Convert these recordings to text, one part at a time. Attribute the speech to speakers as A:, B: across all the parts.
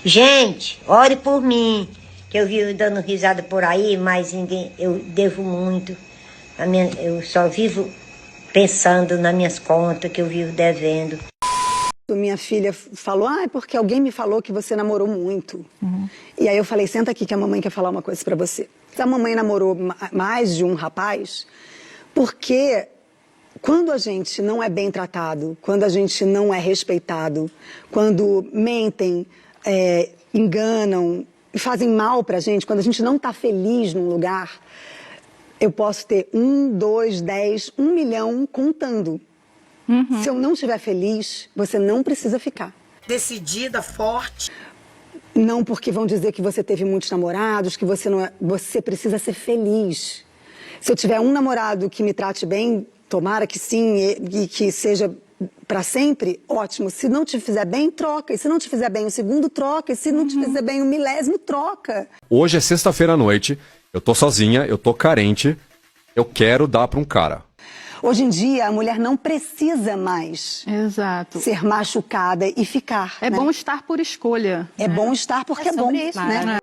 A: Gente, ore por mim, que eu vivo dando risada por aí, mas eu devo muito. Eu só vivo pensando nas minhas contas que eu vivo devendo.
B: Minha filha falou, é porque alguém me falou que você namorou muito. E aí eu falei, senta aqui que a mamãe quer falar uma coisa pra você. A mamãe namorou mais de um rapaz, porque quando a gente não é bem tratado, quando a gente não é respeitado, quando mentem, enganam e fazem mal pra gente, quando a gente não tá feliz num lugar, eu posso ter 1, 2, 10, 1 milhão contando. Se eu não estiver feliz, você não precisa ficar.
A: Decidida, forte.
B: Não porque vão dizer que você teve muitos namorados, que você não é... Você precisa ser feliz. Se eu tiver um namorado que me trate bem, tomara que sim, e que seja para sempre, ótimo. Se não te fizer bem, troca. E se não te fizer bem o segundo, troca. E se não te fizer bem o milésimo, troca.
C: Hoje é sexta-feira à noite, eu tô sozinha, eu tô carente, eu quero dar pra um cara.
B: Hoje em dia, a mulher não precisa mais ser machucada e ficar.
D: É bom estar por escolha.
B: É bom estar porque é bom,
D: isso,
B: né?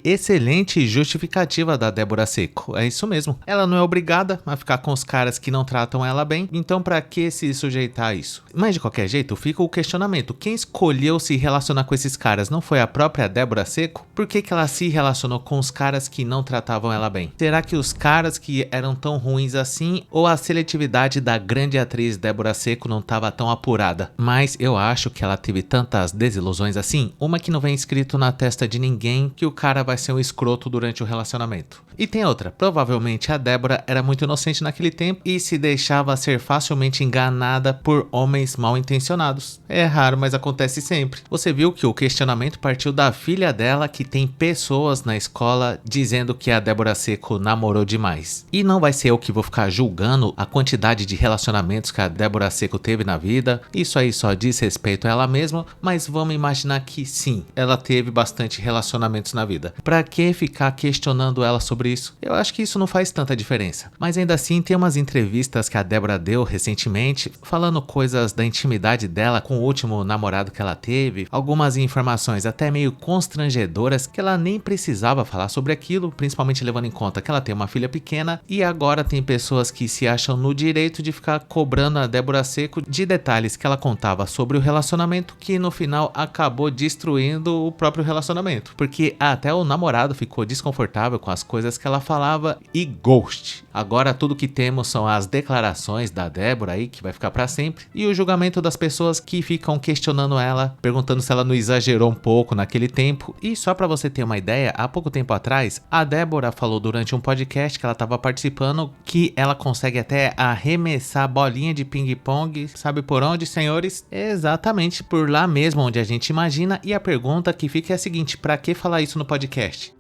E: Excelente justificativa da Débora Seco, é isso mesmo. Ela não é obrigada a ficar com os caras que não tratam ela bem, então pra que se sujeitar a isso? Mas de qualquer jeito, fica o questionamento, quem escolheu se relacionar com esses caras não foi a própria Débora Seco? Por que ela se relacionou com os caras que não tratavam ela bem? Será que os caras que eram tão ruins assim, ou a seletividade da grande atriz Débora Seco não estava tão apurada? Mas eu acho que ela teve tantas desilusões assim, uma que não vem escrito na testa de ninguém que o cara vai ser um escroto durante o relacionamento. E tem outra, provavelmente a Débora era muito inocente naquele tempo e se deixava ser facilmente enganada por homens mal intencionados. É raro, mas acontece sempre. Você viu que o questionamento partiu da filha dela, que tem pessoas na escola dizendo que a Débora Seco namorou demais. E não vai ser eu que vou ficar julgando a quantidade de relacionamentos que a Débora Seco teve na vida. Isso aí só diz respeito a ela mesma, mas vamos imaginar que sim, ela teve bastante relacionamentos na vida. Pra que ficar questionando ela sobre isso? Eu acho que isso não faz tanta diferença. Mas ainda assim, tem umas entrevistas que a Débora deu recentemente, falando coisas da intimidade dela com o último namorado que ela teve, algumas informações até meio constrangedoras que ela nem precisava falar sobre aquilo, principalmente levando em conta que ela tem uma filha pequena e agora tem pessoas que se acham no direito de ficar cobrando a Débora Seco de detalhes que ela contava sobre o relacionamento que no final acabou destruindo o próprio relacionamento, porque até o namorado ficou desconfortável com as coisas que ela falava e ghost. Agora tudo que temos são as declarações da Débora aí, que vai ficar pra sempre, e o julgamento das pessoas que ficam questionando ela, perguntando se ela não exagerou um pouco naquele tempo. E só pra você ter uma ideia, há pouco tempo atrás, a Débora falou durante um podcast que ela tava participando que ela consegue até arremessar bolinha de ping-pong, sabe por onde, senhores? Exatamente por lá mesmo onde a gente imagina. E a pergunta que fica é a seguinte, pra que falar isso no podcast?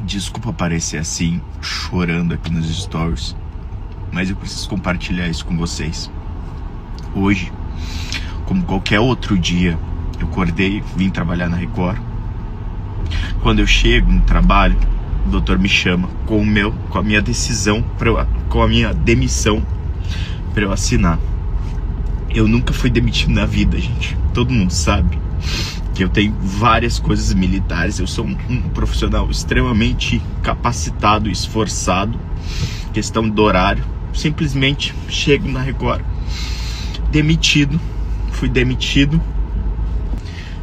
F: Desculpa parecer assim, chorando aqui nos stories, mas eu preciso compartilhar isso com vocês. Hoje, como qualquer outro dia, eu acordei, vim trabalhar na Record. Quando eu chego no trabalho, o doutor me chama com a minha decisão, com a minha demissão para eu assinar. Eu nunca fui demitido na vida, gente. Todo mundo sabe que eu tenho várias coisas militares, eu sou um profissional extremamente capacitado, esforçado, questão do horário, simplesmente chego na Record, fui demitido,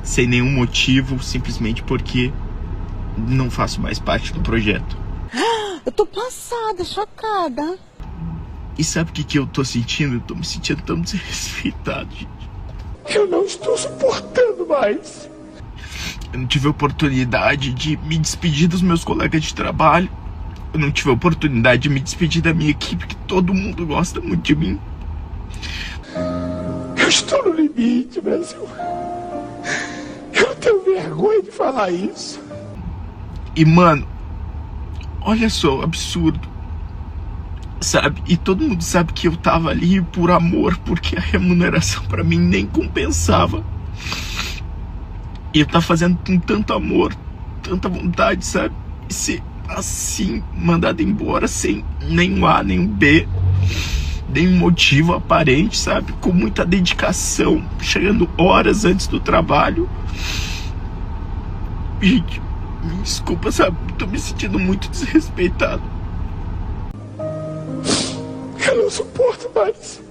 F: sem nenhum motivo, simplesmente porque não faço mais parte do projeto.
B: Eu tô passada, chocada.
F: E sabe o que eu tô sentindo? Eu tô me sentindo tão desrespeitado, gente. Eu não estou suportando mais. Eu não tive a oportunidade de me despedir dos meus colegas de trabalho. Eu não tive a oportunidade de me despedir da minha equipe, que todo mundo gosta muito de mim. Eu estou no limite, Brasil. Eu tenho vergonha de falar isso. E, mano, olha só o absurdo. Sabe? E todo mundo sabe que eu tava ali por amor, porque a remuneração pra mim nem compensava. E eu tava fazendo com tanto amor, tanta vontade, sabe? E ser assim, mandado embora sem nenhum A, nenhum B. nenhum motivo aparente, sabe? Com muita dedicação, chegando horas antes do trabalho. Gente, me desculpa, sabe? Tô me sentindo muito desrespeitado. Eu não suporto mais.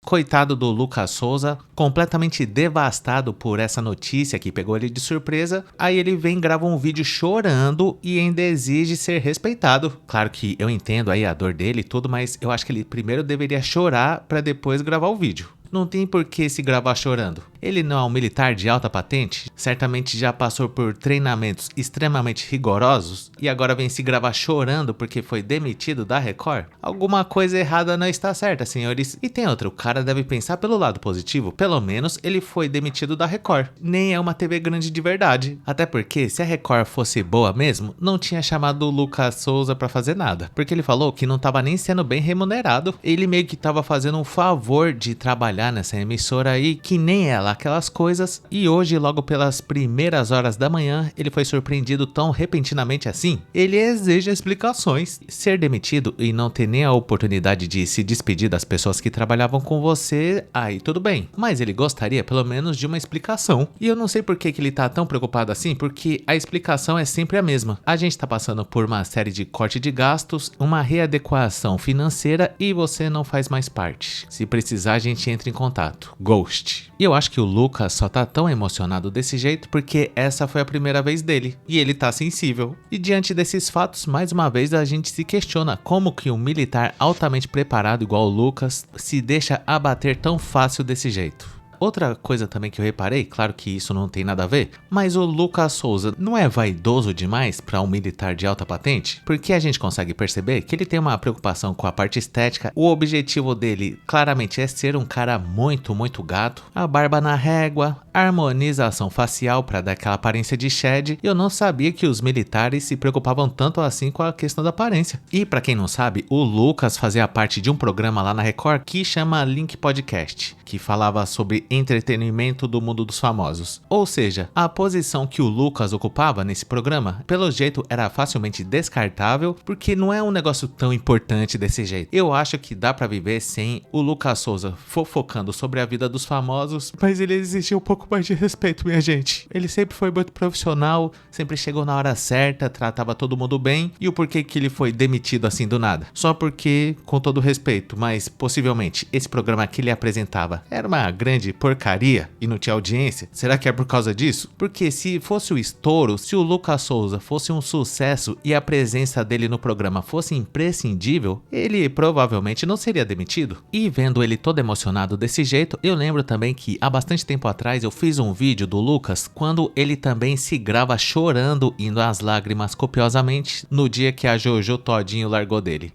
E: Coitado do Lucas Souza, completamente devastado por essa notícia que pegou ele de surpresa, aí ele vem e grava um vídeo chorando e ainda exige ser respeitado. Claro que eu entendo aí a dor dele e tudo, mas eu acho que ele primeiro deveria chorar para depois gravar o vídeo. Não tem por que se gravar chorando. Ele não é um militar de alta patente? Certamente já passou por treinamentos extremamente rigorosos e agora vem se gravar chorando porque foi demitido da Record? Alguma coisa errada não está certa, senhores. E tem outra, o cara deve pensar pelo lado positivo. Pelo menos ele foi demitido da Record. Nem é uma TV grande de verdade. Até porque se a Record fosse boa mesmo, não tinha chamado o Lucas Souza pra fazer nada. Porque ele falou que não tava nem sendo bem remunerado. Ele meio que tava fazendo um favor de trabalhar nessa emissora aí, que nem ela aquelas coisas, e hoje, logo pelas primeiras horas da manhã, ele foi surpreendido tão repentinamente assim. Ele exige explicações. Ser demitido e não ter nem a oportunidade de se despedir das pessoas que trabalhavam com você, aí tudo bem. Mas ele gostaria pelo menos de uma explicação. E eu não sei por que ele tá tão preocupado assim, porque a explicação é sempre a mesma. A gente tá passando por uma série de corte de gastos, uma readequação financeira e você não faz mais parte. Se precisar, a gente entra em contato. Ghost. E eu acho que o Lucas só tá tão emocionado desse jeito porque essa foi a primeira vez dele e ele tá sensível. E diante desses fatos, mais uma vez a gente se questiona como que um militar altamente preparado igual o Lucas se deixa abater tão fácil desse jeito. Outra coisa também que eu reparei, claro que isso não tem nada a ver, mas o Lucas Souza não é vaidoso demais para um militar de alta patente? Porque a gente consegue perceber que ele tem uma preocupação com a parte estética, o objetivo dele claramente é ser um cara muito gato, a barba na régua, harmonização facial para dar aquela aparência de Shed. Eu não sabia que os militares se preocupavam tanto assim com a questão da aparência. E para quem não sabe, o Lucas fazia parte de um programa lá na Record que chama Link Podcast, que falava sobre entretenimento do mundo dos famosos. Ou seja, a posição que o Lucas ocupava nesse programa, pelo jeito era facilmente descartável, porque não é um negócio tão importante desse jeito. Eu acho que dá pra viver sem o Lucas Souza fofocando sobre a vida dos famosos, mas ele exigia um pouco mais de respeito, minha gente. Ele sempre foi muito profissional, sempre chegou na hora certa, tratava todo mundo bem. E o porquê que ele foi demitido assim do nada? Só porque, com todo respeito, mas possivelmente esse programa que ele apresentava era uma grande porcaria e não tinha audiência? Será que é por causa disso? Porque se fosse o estouro, se o Lucas Souza fosse um sucesso e a presença dele no programa fosse imprescindível, ele provavelmente não seria demitido. E vendo ele todo emocionado desse jeito, eu lembro também que há bastante tempo atrás eu fiz um vídeo do Lucas quando ele também se grava chorando, indo às lágrimas copiosamente no dia que a Jojo Todinho largou dele.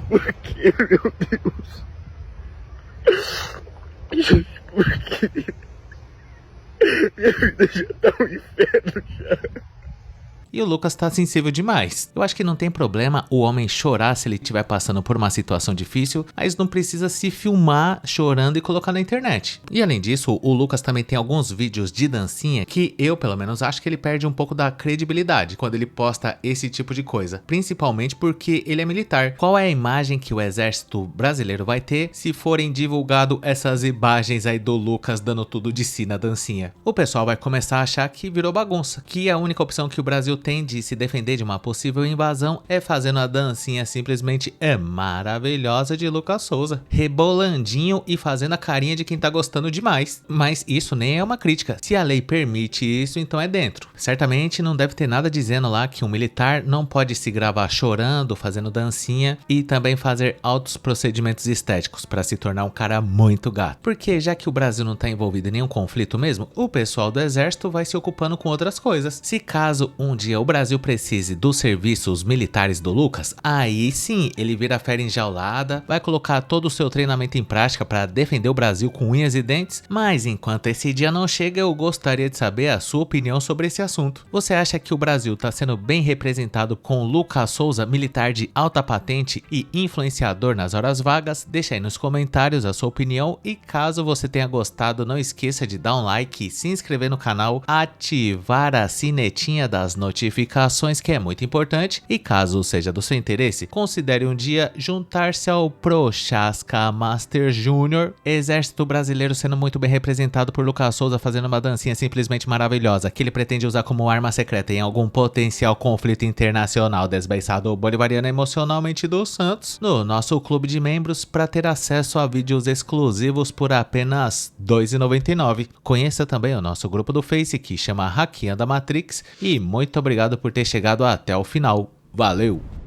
F: Por que, meu Deus? Porque minha vida já tá um inferno já.
E: E o Lucas tá sensível demais. Eu acho que não tem problema o homem chorar se ele estiver passando por uma situação difícil, mas não precisa se filmar chorando e colocar na internet. E além disso, o Lucas também tem alguns vídeos de dancinha que eu, pelo menos, acho que ele perde um pouco da credibilidade quando ele posta esse tipo de coisa. Principalmente porque ele é militar. Qual é a imagem que o exército brasileiro vai ter se forem divulgado essas imagens aí do Lucas dando tudo de si na dancinha? O pessoal vai começar a achar que virou bagunça, que a única opção que o Brasil tem de se defender de uma possível invasão é fazendo a dancinha simplesmente maravilhosa de Lucas Souza, rebolandinho e fazendo a carinha de quem tá gostando demais. Mas isso nem é uma crítica. Se a lei permite isso, então é dentro. Certamente não deve ter nada dizendo lá que um militar não pode se gravar chorando, fazendo dancinha e também fazer altos procedimentos estéticos para se tornar um cara muito gato. Porque já que o Brasil não tá envolvido em nenhum conflito mesmo, o pessoal do exército vai se ocupando com outras coisas. Se caso um dia o Brasil precise dos serviços militares do Lucas, aí sim ele vira fera enjaulada, vai colocar todo o seu treinamento em prática para defender o Brasil com unhas e dentes. Mas enquanto esse dia não chega, eu gostaria de saber a sua opinião sobre esse assunto. Você acha que o Brasil está sendo bem representado com Lucas Souza, militar de alta patente e influenciador nas horas vagas? Deixa aí nos comentários a sua opinião e caso você tenha gostado, não esqueça de dar um like, se inscrever no canal, ativar a sinetinha das notificações notificações, que é muito importante. E caso seja do seu interesse, considere um dia juntar-se ao Prochasca Master Júnior, exército brasileiro sendo muito bem representado por Lucas Souza, fazendo uma dancinha simplesmente maravilhosa, que ele pretende usar como arma secreta em algum potencial conflito internacional, desbeiçado bolivariano emocionalmente dos Santos, no nosso clube de membros, para ter acesso a vídeos exclusivos por apenas R$ 2,99. Conheça também o nosso grupo do Face, que chama Hackeando a Matrix, e muito obrigado por ter chegado até o final. Valeu!